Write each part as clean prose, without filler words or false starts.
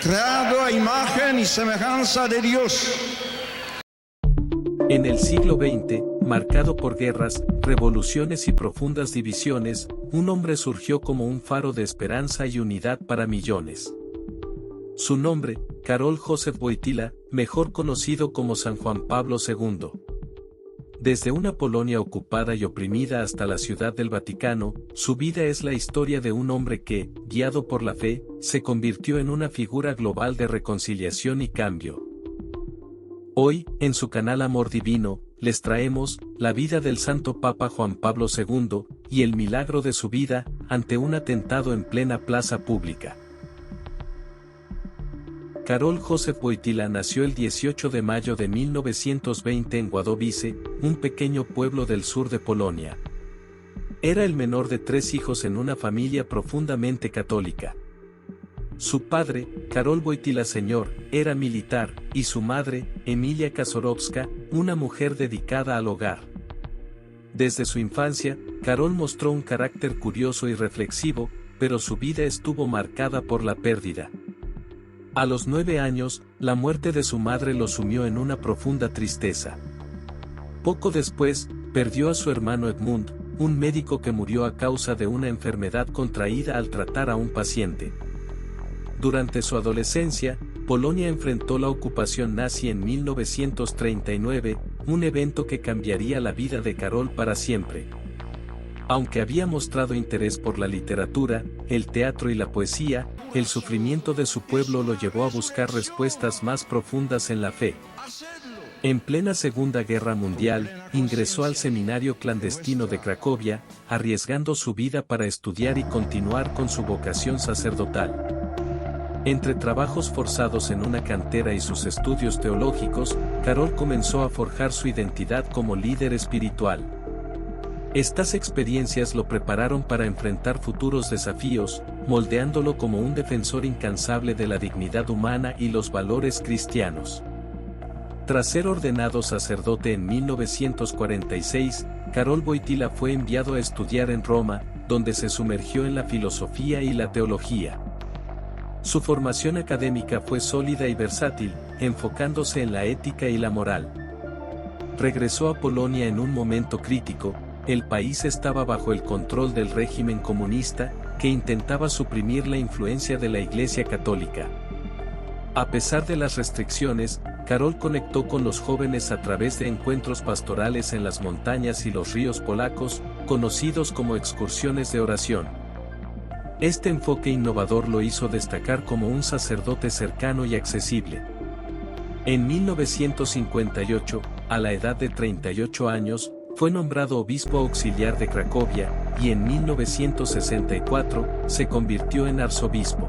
creado a imagen y semejanza de Dios. En el siglo XX, marcado por guerras, revoluciones y profundas divisiones, un hombre surgió como un faro de esperanza y unidad para millones. Su nombre, Karol Józef Wojtyła, mejor conocido como San Juan Pablo II. Desde una Polonia ocupada y oprimida hasta la Ciudad del Vaticano, su vida es la historia de un hombre que, guiado por la fe, se convirtió en una figura global de reconciliación y cambio. Hoy, en su canal Amor Divino, les traemos la vida del Santo Papa Juan Pablo II y el milagro de su vida ante un atentado en plena plaza pública. Karol Józef Wojtyła nació el 18 de mayo de 1920 en Wadowice, un pequeño pueblo del sur de Polonia. Era el menor de 3 hijos en una familia profundamente católica. Su padre, Karol Wojtyła Sr., era militar, y su madre, Emilia Kaczorowska, una mujer dedicada al hogar. Desde su infancia, Karol mostró un carácter curioso y reflexivo, pero su vida estuvo marcada por la pérdida. A los 9 años, la muerte de su madre lo sumió en una profunda tristeza. Poco después, perdió a su hermano Edmund, un médico que murió a causa de una enfermedad contraída al tratar a un paciente. Durante su adolescencia, Polonia enfrentó la ocupación nazi en 1939, un evento que cambiaría la vida de Karol para siempre. Aunque había mostrado interés por la literatura, el teatro y la poesía, el sufrimiento de su pueblo lo llevó a buscar respuestas más profundas en la fe. En plena Segunda Guerra Mundial, ingresó al seminario clandestino de Cracovia, arriesgando su vida para estudiar y continuar con su vocación sacerdotal. Entre trabajos forzados en una cantera y sus estudios teológicos, Karol comenzó a forjar su identidad como líder espiritual. Estas experiencias lo prepararon para enfrentar futuros desafíos, moldeándolo como un defensor incansable de la dignidad humana y los valores cristianos. Tras ser ordenado sacerdote en 1946, Karol Wojtyła fue enviado a estudiar en Roma, donde se sumergió en la filosofía y la teología. Su formación académica fue sólida y versátil, enfocándose en la ética y la moral. Regresó a Polonia en un momento crítico. El país estaba bajo el control del régimen comunista, que intentaba suprimir la influencia de la Iglesia Católica. A pesar de las restricciones, Karol conectó con los jóvenes a través de encuentros pastorales en las montañas y los ríos polacos, conocidos como excursiones de oración. Este enfoque innovador lo hizo destacar como un sacerdote cercano y accesible. En 1958, a la edad de 38 años, fue nombrado obispo auxiliar de Cracovia, y en 1964, se convirtió en arzobispo.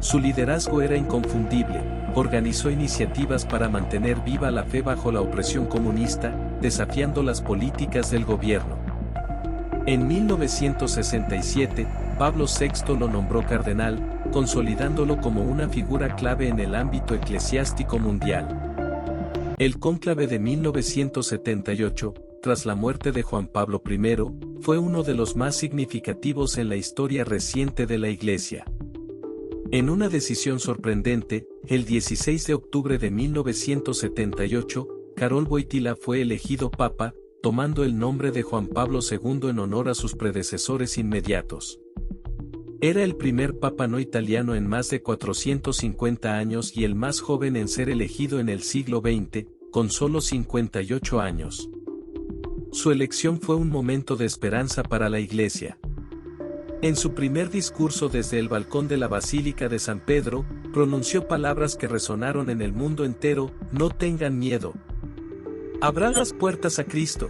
Su liderazgo era inconfundible, organizó iniciativas para mantener viva la fe bajo la opresión comunista, desafiando las políticas del gobierno. En 1967, Pablo VI lo nombró cardenal, consolidándolo como una figura clave en el ámbito eclesiástico mundial. El cónclave de 1978, tras la muerte de Juan Pablo I, fue uno de los más significativos en la historia reciente de la Iglesia. En una decisión sorprendente, el 16 de octubre de 1978, Karol Wojtyła fue elegido papa, tomando el nombre de Juan Pablo II en honor a sus predecesores inmediatos. Era el primer papa no italiano en más de 450 años y el más joven en ser elegido en el siglo XX, con solo 58 años. Su elección fue un momento de esperanza para la Iglesia. En su primer discurso desde el balcón de la Basílica de San Pedro, pronunció palabras que resonaron en el mundo entero: no tengan miedo. Abran las puertas a Cristo.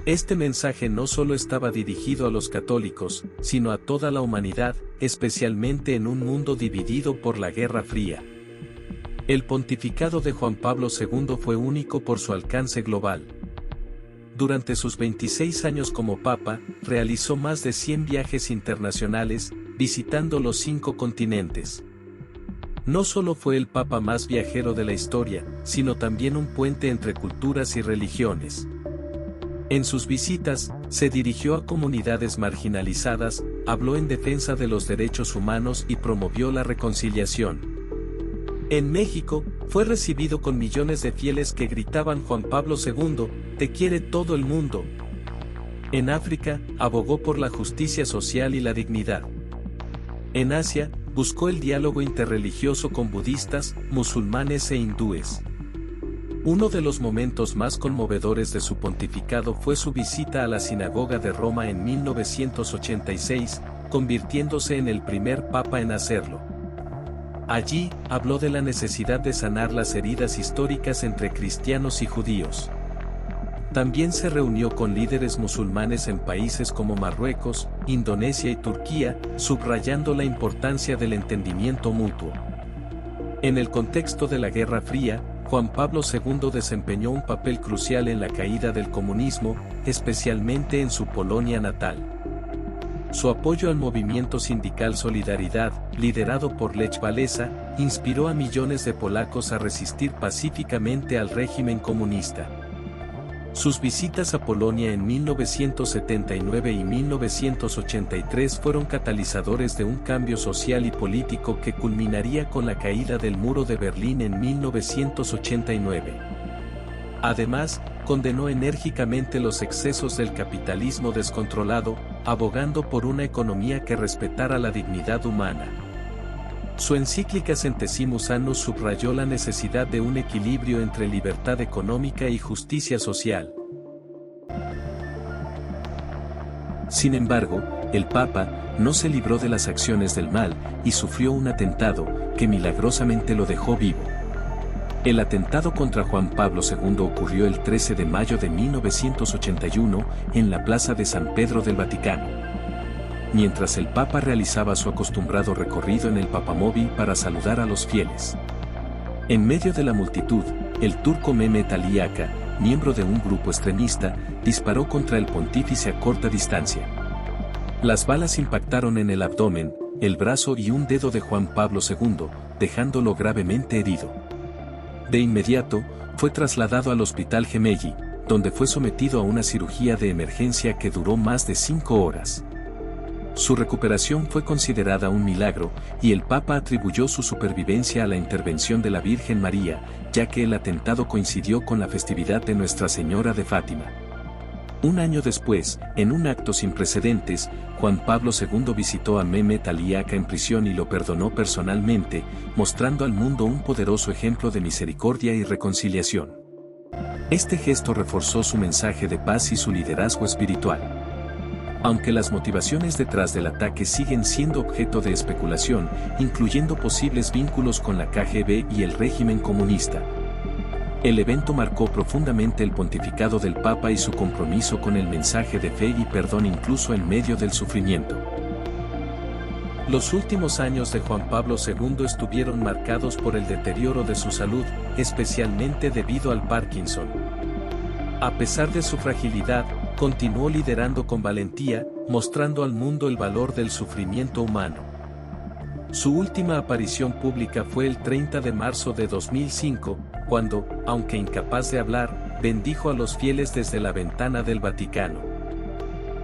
Este mensaje no solo estaba dirigido a los católicos, sino a toda la humanidad, especialmente en un mundo dividido por la Guerra Fría. El pontificado de Juan Pablo II fue único por su alcance global. Durante sus 26 años como papa, realizó más de 100 viajes internacionales, visitando los 5 continentes. No solo fue el papa más viajero de la historia, sino también un puente entre culturas y religiones. En sus visitas, se dirigió a comunidades marginalizadas, habló en defensa de los derechos humanos y promovió la reconciliación. En México, fue recibido con millones de fieles que gritaban Juan Pablo II, te quiere todo el mundo. En África, abogó por la justicia social y la dignidad. En Asia, buscó el diálogo interreligioso con budistas, musulmanes e hindúes. Uno de los momentos más conmovedores de su pontificado fue su visita a la sinagoga de Roma en 1986, convirtiéndose en el primer papa en hacerlo. Allí, habló de la necesidad de sanar las heridas históricas entre cristianos y judíos. También se reunió con líderes musulmanes en países como Marruecos, Indonesia y Turquía, subrayando la importancia del entendimiento mutuo. En el contexto de la Guerra Fría, Juan Pablo II desempeñó un papel crucial en la caída del comunismo, especialmente en su Polonia natal. Su apoyo al movimiento sindical Solidaridad, liderado por Lech Walesa, inspiró a millones de polacos a resistir pacíficamente al régimen comunista. Sus visitas a Polonia en 1979 y 1983 fueron catalizadores de un cambio social y político que culminaría con la caída del Muro de Berlín en 1989. Además, condenó enérgicamente los excesos del capitalismo descontrolado, abogando por una economía que respetara la dignidad humana. Su encíclica Centesimus Annus subrayó la necesidad de un equilibrio entre libertad económica y justicia social. Sin embargo, el Papa no se libró de las acciones del mal y sufrió un atentado que milagrosamente lo dejó vivo. El atentado contra Juan Pablo II ocurrió el 13 de mayo de 1981 en la Plaza de San Pedro del Vaticano. Mientras el Papa realizaba su acostumbrado recorrido en el papamóvil para saludar a los fieles. En medio de la multitud, el turco Mehmet Ali Aka, miembro de un grupo extremista, disparó contra el pontífice a corta distancia. Las balas impactaron en el abdomen, el brazo y un dedo de Juan Pablo II, dejándolo gravemente herido. De inmediato, fue trasladado al Hospital Gemelli, donde fue sometido a una cirugía de emergencia que duró más de 5 horas. Su recuperación fue considerada un milagro, y el Papa atribuyó su supervivencia a la intervención de la Virgen María, ya que el atentado coincidió con la festividad de Nuestra Señora de Fátima. Un año después, en un acto sin precedentes, Juan Pablo II visitó a Mehmet Ali Aka en prisión y lo perdonó personalmente, mostrando al mundo un poderoso ejemplo de misericordia y reconciliación. Este gesto reforzó su mensaje de paz y su liderazgo espiritual. Aunque las motivaciones detrás del ataque siguen siendo objeto de especulación, incluyendo posibles vínculos con la KGB y el régimen comunista. El evento marcó profundamente el pontificado del Papa y su compromiso con el mensaje de fe y perdón incluso en medio del sufrimiento. Los últimos años de Juan Pablo II estuvieron marcados por el deterioro de su salud, especialmente debido al Parkinson. A pesar de su fragilidad, continuó liderando con valentía, mostrando al mundo el valor del sufrimiento humano. Su última aparición pública fue el 30 de marzo de 2005, cuando, aunque incapaz de hablar, bendijo a los fieles desde la ventana del Vaticano.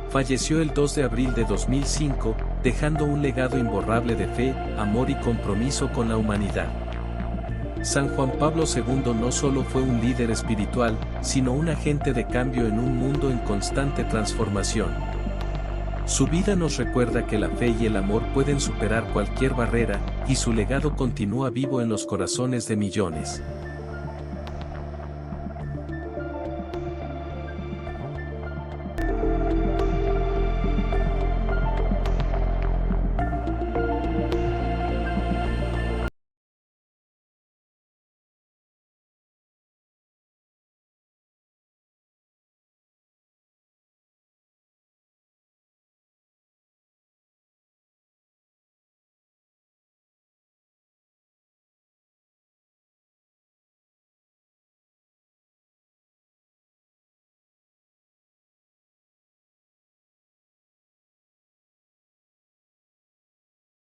Falleció el 2 de abril de 2005, dejando un legado imborrable de fe, amor y compromiso con la humanidad. San Juan Pablo II no solo fue un líder espiritual, sino un agente de cambio en un mundo en constante transformación. Su vida nos recuerda que la fe y el amor pueden superar cualquier barrera, y su legado continúa vivo en los corazones de millones.